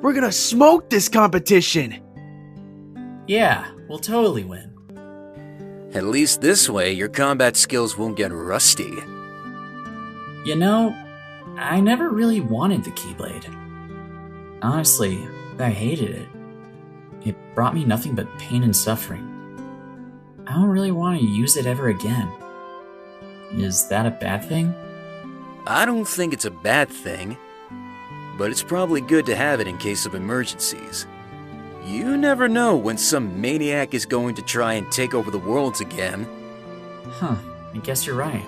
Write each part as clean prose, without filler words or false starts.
We're gonna smoke this competition! Yeah, we'll totally win. At least this way, your combat skills won't get rusty. You know, I never really wanted the Keyblade. Honestly, I hated it. It brought me nothing but pain and suffering. I don't really want to use it ever again. Is that a bad thing? I don't think it's a bad thing, but it's probably good to have it in case of emergencies. You never know when some maniac is going to try and take over the worlds again. Huh, I guess you're right.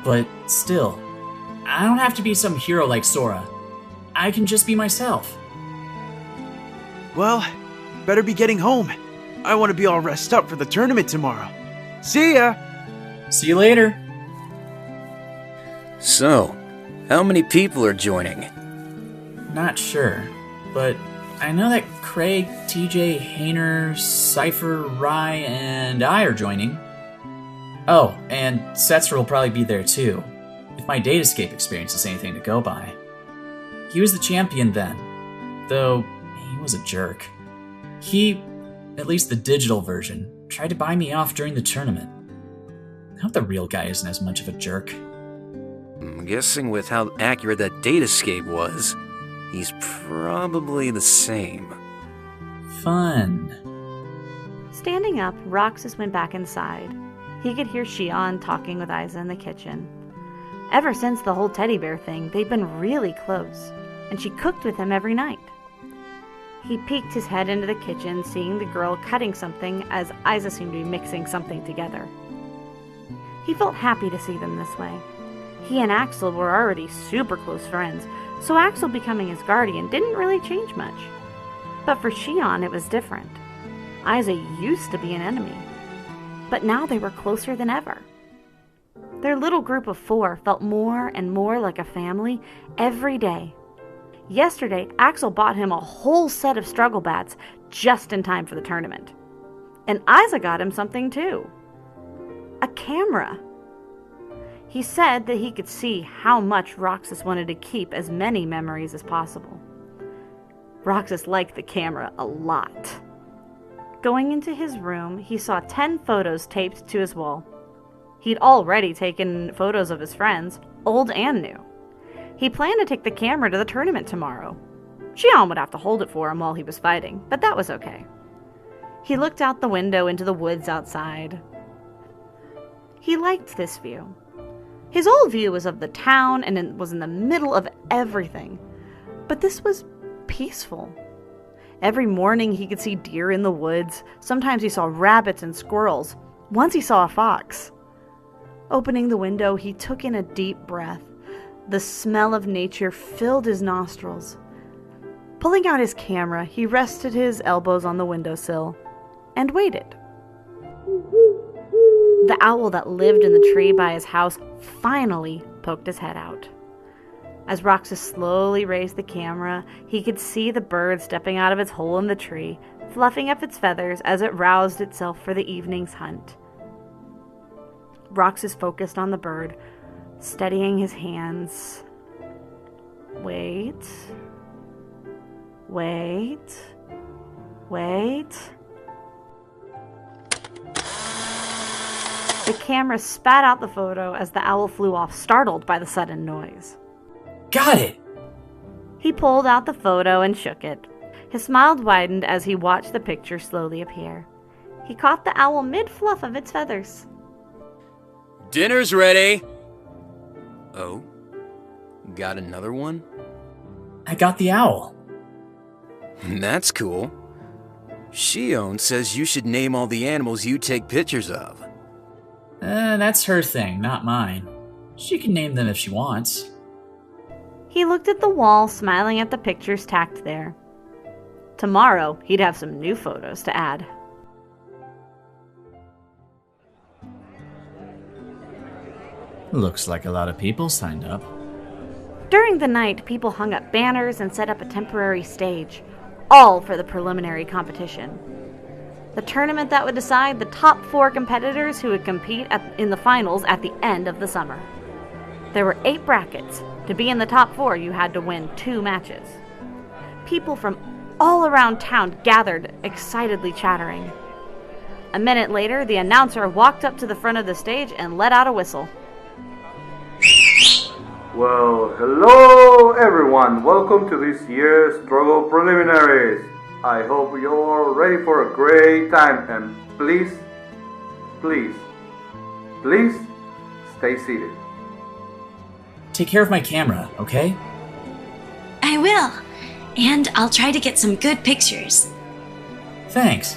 But still, I don't have to be some hero like Sora. I can just be myself. Well, better be getting home. I want to be all rest up for the tournament tomorrow. See ya! See you later. So, how many people are joining? Not sure, but I know that Kraig, TJ, Hayner, Seifer, Rye, and I are joining. Oh, and Setzer will probably be there too, if my Datascape experience is anything to go by. He was the champion then, though he was a jerk. He, at least the digital version, tried to buy me off during the tournament. I hope the real guy isn't as much of a jerk. I'm guessing with how accurate that Datascape was, he's probably the same. Fun. Standing up, Roxas went back inside. He could hear Xion talking with Isa in the kitchen. Ever since the whole teddy bear thing, they'd been really close, and she cooked with him every night. He peeked his head into the kitchen, seeing the girl cutting something as Isa seemed to be mixing something together. He felt happy to see them this way. He and Axel were already super close friends, so Axel becoming his guardian didn't really change much. But for Xion, it was different. Isa used to be an enemy, but now they were closer than ever. Their little group of 4 felt more and more like a family every day. Yesterday, Axel bought him a whole set of struggle bats just in time for the tournament. And Isa got him something too. A camera. He said that he could see how much Roxas wanted to keep as many memories as possible. Roxas liked the camera a lot. Going into his room, he saw 10 photos taped to his wall. He'd already taken photos of his friends, old and new. He planned to take the camera to the tournament tomorrow. Xion would have to hold it for him while he was fighting, but that was okay. He looked out the window into the woods outside. He liked this view. His old view was of the town and it was in the middle of everything. But this was peaceful. Every morning he could see deer in the woods. Sometimes he saw rabbits and squirrels. Once he saw a fox. Opening the window, he took in a deep breath. The smell of nature filled his nostrils. Pulling out his camera, he rested his elbows on the windowsill and waited. The owl that lived in the tree by his house finally poked his head out. As Roxas slowly raised the camera, he could see the bird stepping out of its hole in the tree, fluffing up its feathers as it roused itself for the evening's hunt. Roxas focused on the bird, steadying his hands. Wait. The camera spat out the photo as the owl flew off, startled by the sudden noise. Got it! He pulled out the photo and shook it. His smile widened as he watched the picture slowly appear. He caught the owl mid-fluff of its feathers. Dinner's ready! Oh? Got another one? I got the owl. That's cool. Xion says you should name all the animals you take pictures of. That's her thing, not mine. She can name them if she wants. He looked at the wall, smiling at the pictures tacked there. Tomorrow, he'd have some new photos to add. Looks like a lot of people signed up. During the night, people hung up banners and set up a temporary stage, all for the preliminary competition. The tournament that would decide the top 4 competitors who would compete in the finals at the end of the summer. There were 8 brackets. To be in the top 4, you had to win 2 matches. People from all around town gathered, excitedly chattering. A minute later, the announcer walked up to the front of the stage and let out a whistle. Well, hello everyone. Welcome to this year's Struggle Preliminaries. I hope you're all ready for a great time, and please stay seated. Take care of my camera, okay? I will. And I'll try to get some good pictures. Thanks.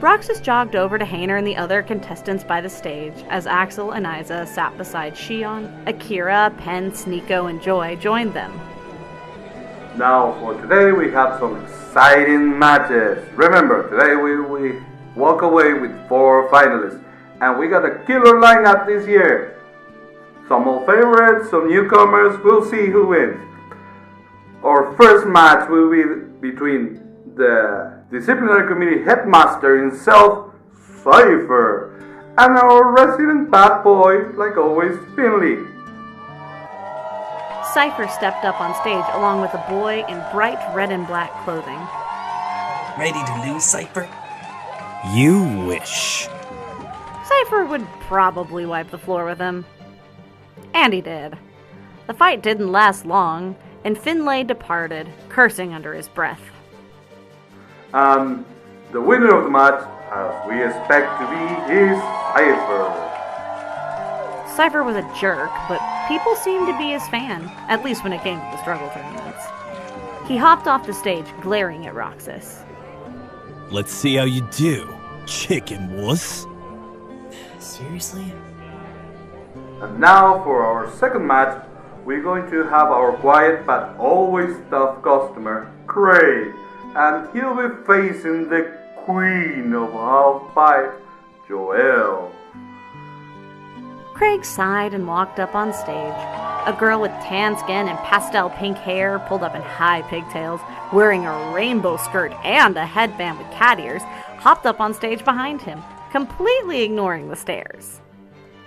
Roxas jogged over to Hayner and the other contestants by the stage as Axel and Isa sat beside Xion. Akira, Pence, Nico, and Joy joined them. Now for today we have some exciting matches. Remember, today we walk away with 4 finalists, and we got a killer lineup this year. Some old favorites, some newcomers, we'll see who wins. Our first match will be between the disciplinary committee headmaster himself, Seifer, and our resident bad boy, like always, Finlay. Seifer stepped up on stage along with a boy in bright red and black clothing. Ready to lose, Seifer? You wish. Seifer would probably wipe the floor with him. And he did. The fight didn't last long, and Finlay departed, cursing under his breath. The winner of the match, as we expect to be, is Seifer. Seifer was a jerk, but people seemed to be his fan, at least when it came to the struggle tournaments. He hopped off the stage, glaring at Roxas. Let's see how you do, chicken wuss. Seriously? And now for our second match, we're going to have our quiet but always tough customer, Kraig, and he'll be facing the queen of half-pipe, Joelle. Kraig sighed and walked up on stage. A girl with tan skin and pastel pink hair pulled up in high pigtails, wearing a rainbow skirt and a headband with cat ears, hopped up on stage behind him, completely ignoring the stares.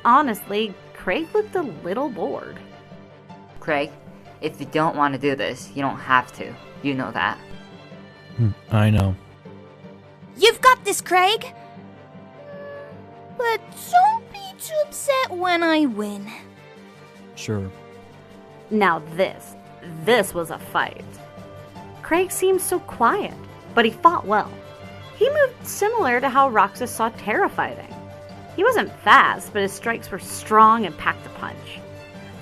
Honestly, Kraig looked a little bored. Kraig, if you don't want to do this, you don't have to. You know that. I know. You've got this, Kraig! But don't be too upset when I win. Sure. Now this was a fight. Kraig seemed so quiet, but he fought well. He moved similar to how Roxas saw Terra fighting. He wasn't fast, but his strikes were strong and packed a punch.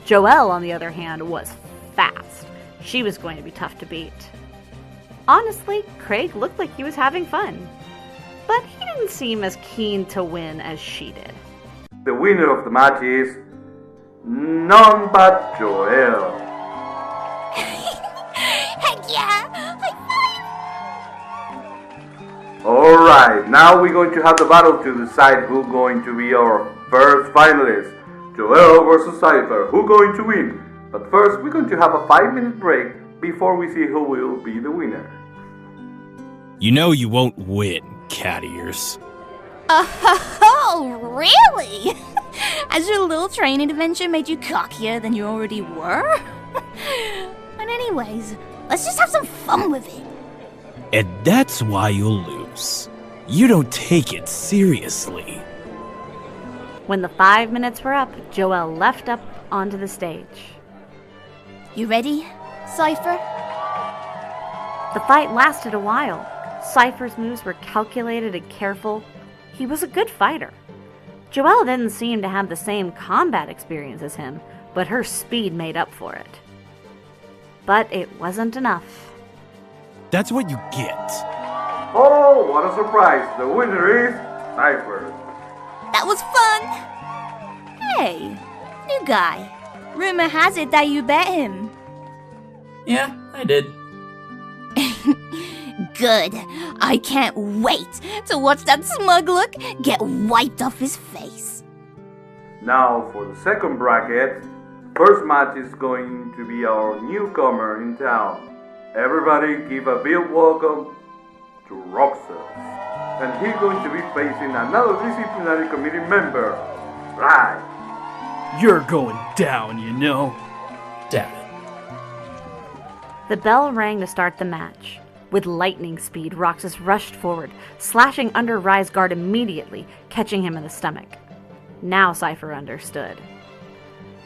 Joelle, on the other hand, was fast. She was going to be tough to beat. Honestly, Kraig looked like he was having fun, but he didn't seem as keen to win as she did. The winner of the match is none but Joelle. Heck yeah! Alright, now we're going to have the battle to decide who's going to be our first finalist. Joelle versus Seifer. Who's going to win? But first, we're going to have a 5-minute break before we see who will be the winner. You know you won't win, cat ears. Oh, really? Has your little training adventure made you cockier than you already were? But anyways, let's just have some fun with it. And that's why you'll lose. You don't take it seriously. When the 5 minutes were up, Joelle left up onto the stage. You ready, Seifer? The fight lasted a while. Seifer's moves were calculated and careful. He was a good fighter. Joelle didn't seem to have the same combat experience as him, but her speed made up for it. But it wasn't enough. That's what you get. Oh, what a surprise! The winner is Seifer. That was fun! Hey, new guy. Rumor has it that you bet him. Yeah, I did. Good. I can't wait to watch that smug look get wiped off his face. Now for the second bracket, first match is going to be our newcomer in town. Everybody give a big welcome to Roxas. And he's going to be facing another disciplinary committee member, Kraig. You're going down, you know. Damn it. The bell rang to start the match. With lightning speed, Roxas rushed forward, slashing under Rai's guard immediately, catching him in the stomach. Now Seifer understood.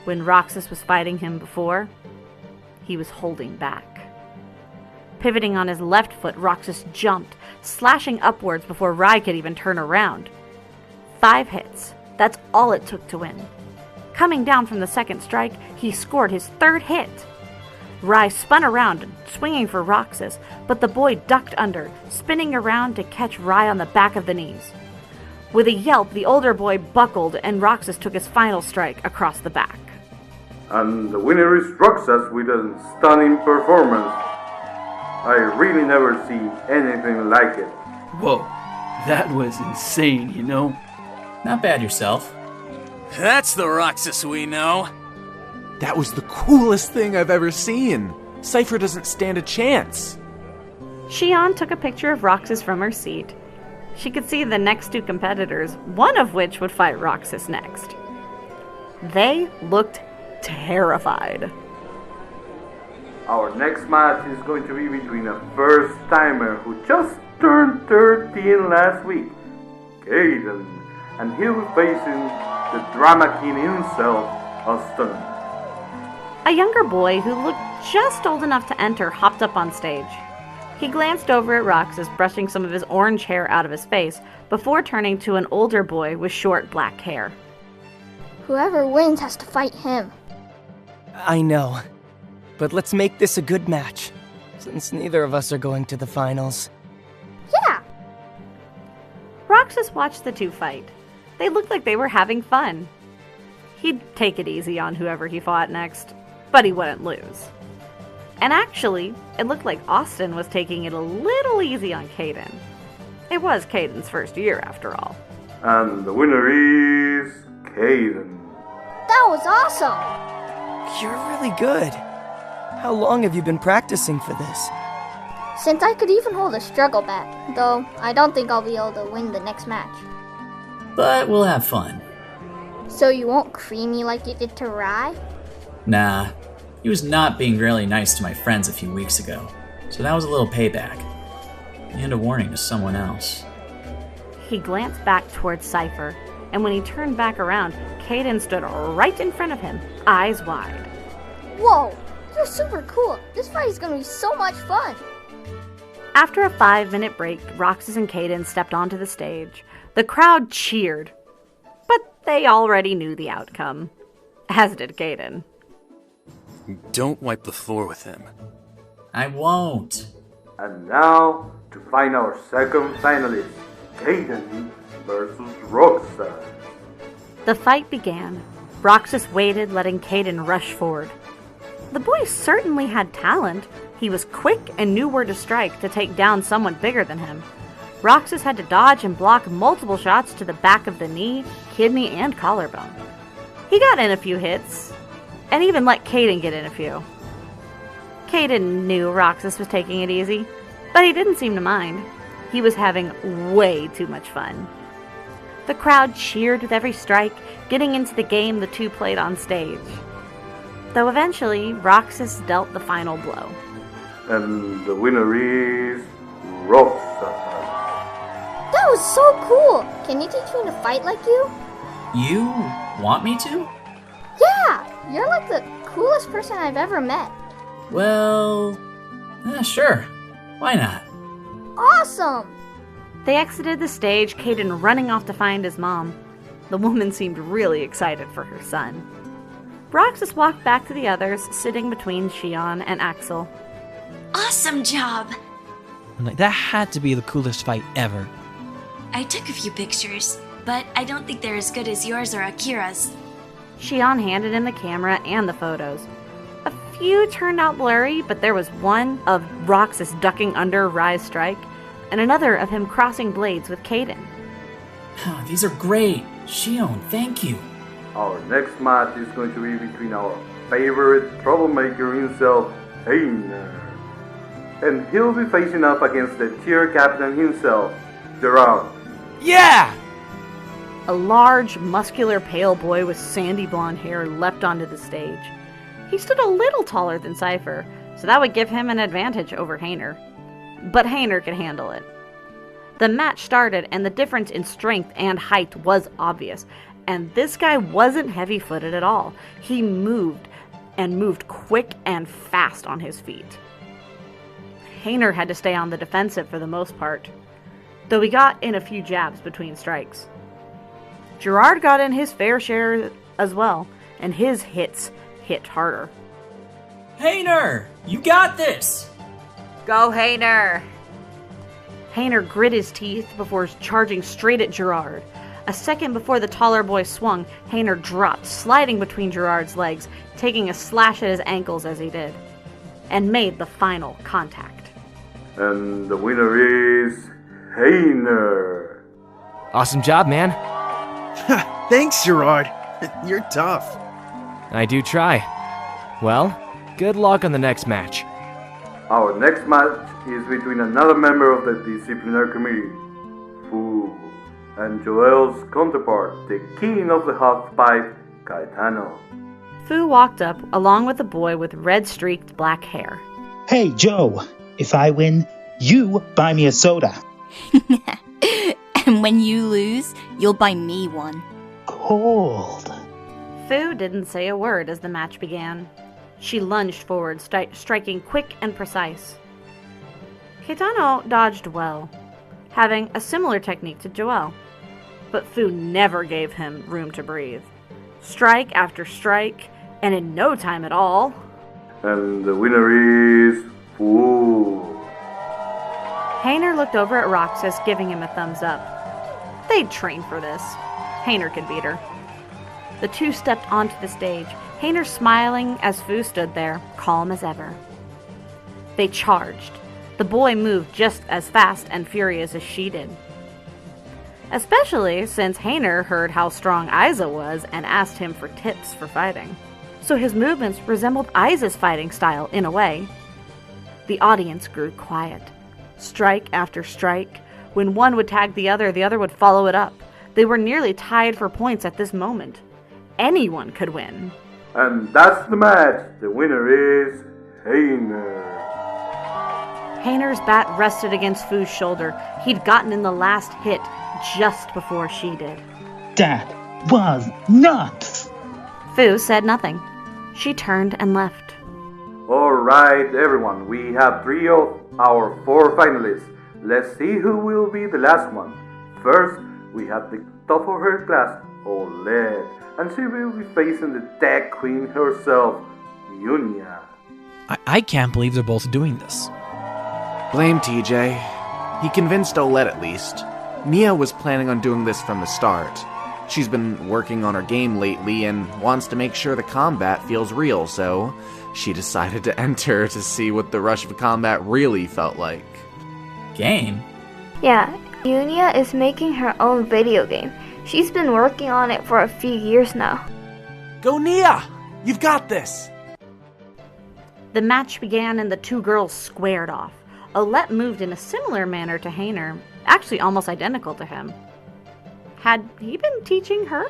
When Roxas was fighting him before, he was holding back. Pivoting on his left foot, Roxas jumped, slashing upwards before Rai could even turn around. 5 hits. That's all it took to win. Coming down from the second strike, he scored his 3rd hit. Rai spun around, swinging for Roxas, but the boy ducked under, spinning around to catch Rai on the back of the knees. With a yelp, the older boy buckled, and Roxas took his final strike across the back. And the winner is Roxas with a stunning performance. I really never see anything like it. Whoa, that was insane, you know? Not bad yourself. That's the Roxas we know. That was the coolest thing I've ever seen. Seifer doesn't stand a chance. Xion took a picture of Roxas from her seat. She could see the next 2 competitors, one of which would fight Roxas next. They looked terrified. Our next match is going to be between a first-timer who just turned 13 last week, Kaden, and he'll be facing the drama king himself, Austin. A younger boy who looked just old enough to enter hopped up on stage. He glanced over at Roxas, brushing some of his orange hair out of his face, before turning to an older boy with short black hair. Whoever wins has to fight him. I know. But let's make this a good match, since neither of us are going to the finals. Yeah! Roxas watched the 2 fight. They looked like they were having fun. He'd take it easy on whoever he fought next, but he wouldn't lose. And actually, it looked like Austin was taking it a little easy on Kaden. It was Kaden's first year, after all. And the winner is Kaden. That was awesome! You're really good. How long have you been practicing for this? Since I could even hold a struggle bat, though I don't think I'll be able to win the next match. But we'll have fun. So you won't cream me like you did to Rai? Nah, he was not being really nice to my friends a few weeks ago, so that was a little payback. And a warning to someone else. He glanced back towards Seifer, and when he turned back around, Kaden stood right in front of him, eyes wide. Whoa, you're super cool. This fight is going to be so much fun. After a 5-minute break, Roxas and Kaden stepped onto the stage. The crowd cheered, but they already knew the outcome, as did Kaden. Don't wipe the floor with him. I won't. And now, to find our second finalist, Kaden versus Roxas. The fight began. Roxas waited, letting Kaden rush forward. The boy certainly had talent. He was quick and knew where to strike to take down someone bigger than him. Roxas had to dodge and block multiple shots to the back of the knee, kidney, and collarbone. He got in a few hits, and even let Kaden get in a few. Kaden knew Roxas was taking it easy, but he didn't seem to mind. He was having way too much fun. The crowd cheered with every strike, getting into the game the 2 played on stage. Though eventually, Roxas dealt the final blow. And the winner is Roxas. That was so cool! Can you teach me to fight like you? You want me to? Yeah! You're like the coolest person I've ever met. Well, sure. Why not? Awesome! They exited the stage, Kaden running off to find his mom. The woman seemed really excited for her son. Roxas walked back to the others, sitting between Xion and Axel. Awesome job! That had to be the coolest fight ever. I took a few pictures, but I don't think they're as good as yours or Akira's. Xion handed him the camera and the photos. A few turned out blurry, but there was one of Roxas ducking under Rai's strike, and another of him crossing blades with Kaden. These are great. Xion, thank you. Our next match is going to be between our favorite troublemaker himself, Hayner. And he'll be facing up against the tier captain himself, Gerrard. Yeah! A large, muscular, pale boy with sandy blonde hair leapt onto the stage. He stood a little taller than Seifer, so that would give him an advantage over Hayner. But Hayner could handle it. The match started, and the difference in strength and height was obvious, and this guy wasn't heavy-footed at all. He moved, and moved quick and fast on his feet. Hayner had to stay on the defensive for the most part, though he got in a few jabs between strikes. Gerrard got in his fair share as well, and his hits hit harder. Hayner, you got this! Go, Hayner! Hayner grit his teeth before charging straight at Gerrard. A second before the taller boy swung, Hayner dropped, sliding between Gerrard's legs, taking a slash at his ankles as he did, and made the final contact. And the winner is Hayner. Awesome job, man. Thanks, Gerrard. You're tough. I do try. Well, good luck on the next match. Our next match is between another member of the disciplinary committee, Fu, and Joelle's counterpart, the king of the half-pipe, Caetano. Fu walked up along with a boy with red-streaked black hair. Hey, Joe, if I win, you buy me a soda. And when you lose, you'll buy me one. Cold. Fu didn't say a word as the match began. She lunged forward, striking quick and precise. Caetano dodged well, having a similar technique to Joelle, but Fu never gave him room to breathe. Strike after strike, and in no time at all. And the winner is Fu. Hayner looked over at Roxas, giving him a thumbs up. They'd trained for this. Hayner could beat her. The two stepped onto the stage, Hayner smiling as Fu stood there, calm as ever. They charged. The boy moved just as fast and furious as she did. Especially since Hayner heard how strong Isa was and asked him for tips for fighting. So his movements resembled Isa's fighting style in a way. The audience grew quiet. Strike after strike. When one would tag the other would follow it up. They were nearly tied for points at this moment. Anyone could win. And that's the match. The winner is Hayner. Hayner's bat rested against Fu's shoulder. He'd gotten in the last hit just before she did. That was nuts. Fu said nothing. She turned and left. Alright, everyone. We have 3 of our 4 finalists. Let's see who will be the last one. First, we have the top of her class, Olette. And she will be facing the tech queen herself, Iunia. I can't believe they're both doing this. Blame TJ. He convinced Olette at least. Mia was planning on doing this from the start. She's been working on her game lately and wants to make sure the combat feels real, so she decided to enter to see what the rush of combat really felt like. Game? Yeah, Iunia is making her own video game. She's been working on it for a few years now. Go Nia! You've got this! The match began and the two girls squared off. Olette moved in a similar manner to Hayner, actually almost identical to him. Had he been teaching her?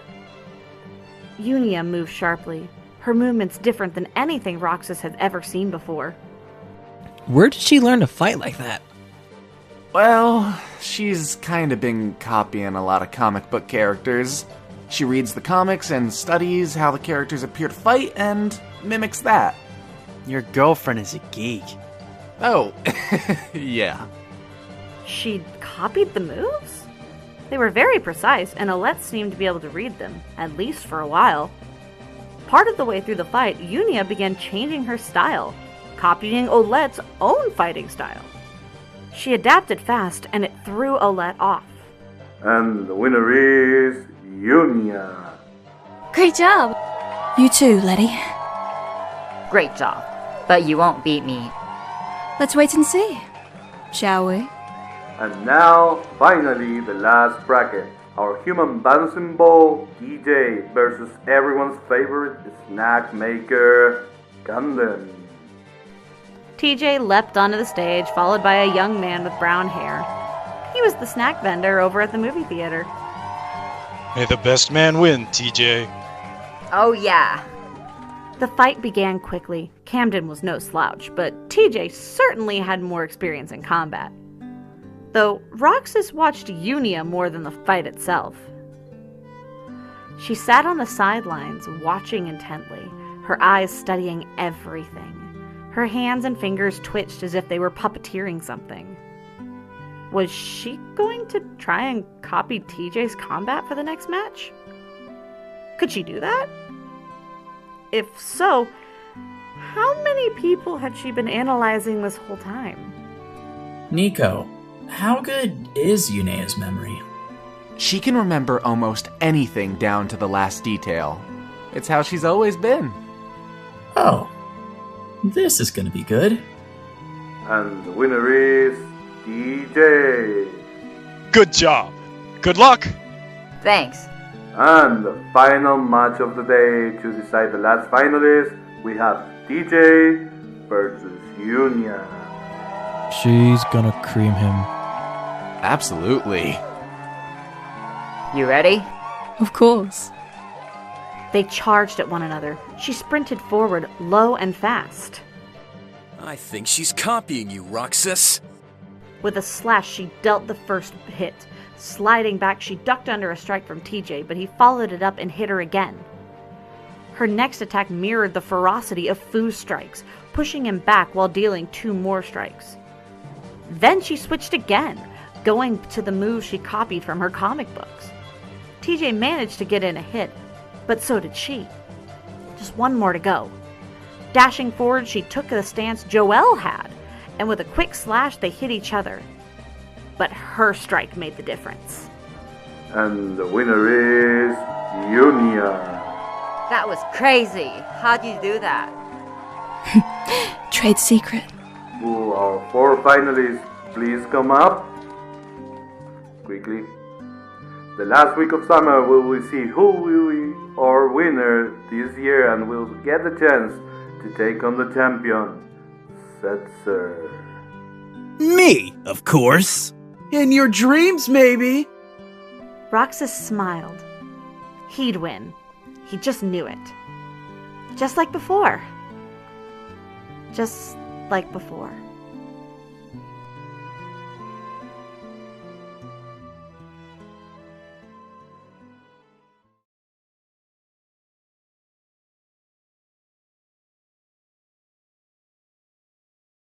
Iunia moved sharply, her movements different than anything Roxas had ever seen before. Where did she learn to fight like that? Well, she's kinda been copying a lot of comic book characters. She reads the comics and studies how the characters appear to fight and mimics that. Your girlfriend is a geek. Oh, yeah. She'd copied the moves? They were very precise, and Olette seemed to be able to read them, at least for a while. Part of the way through the fight, Iunia began changing her style, copying Olette's own fighting style. She adapted fast, and it threw Olette off. And the winner is Iunia. Great job. You too, Letty. Great job. But you won't beat me. Let's wait and see, shall we? And now, finally, the last bracket. Our human bouncing ball, DJ, versus everyone's favorite snack maker, Gundam. TJ leapt onto the stage, followed by a young man with brown hair. He was the snack vendor over at the movie theater. May the best man win, TJ. Oh yeah. The fight began quickly. Camden was no slouch, but TJ certainly had more experience in combat. Though Roxas watched Iunia more than the fight itself. She sat on the sidelines, watching intently, her eyes studying everything. Her hands and fingers twitched as if they were puppeteering something. Was she going to try and copy TJ's combat for the next match? Could she do that? If so, how many people had she been analyzing this whole time? Nico, how good is Iunia's memory? She can remember almost anything down to the last detail. It's how she's always been. Oh, this is gonna be good. And the winner is DJ. Good job. Good luck. Thanks. And the final match of the day to decide the last finalist, we have DJ versus Iunia. She's gonna cream him. Absolutely. You ready? Of course. They charged at one another. She sprinted forward, low and fast. I think she's copying you, Roxas. With a slash, she dealt the first hit. Sliding back, she ducked under a strike from TJ, but he followed it up and hit her again. Her next attack mirrored the ferocity of Fu's strikes, pushing him back while dealing 2 more strikes. Then she switched again, going to the move she copied from her comic books. TJ managed to get in a hit, but so did she. Just 1 more to go. Dashing forward, she took the stance Joelle had, and with a quick slash, they hit each other. But her strike made the difference. And the winner is Iunia. That was crazy. How'd you do that? Trade secret. Will our 4 finalists please come up? Quickly. The last week of summer we will see who will be our winner this year and will get the chance to take on the champion, Setzer. Me, of course. In your dreams, maybe. Roxas smiled. He'd win. He just knew it. Just like before. Just like before.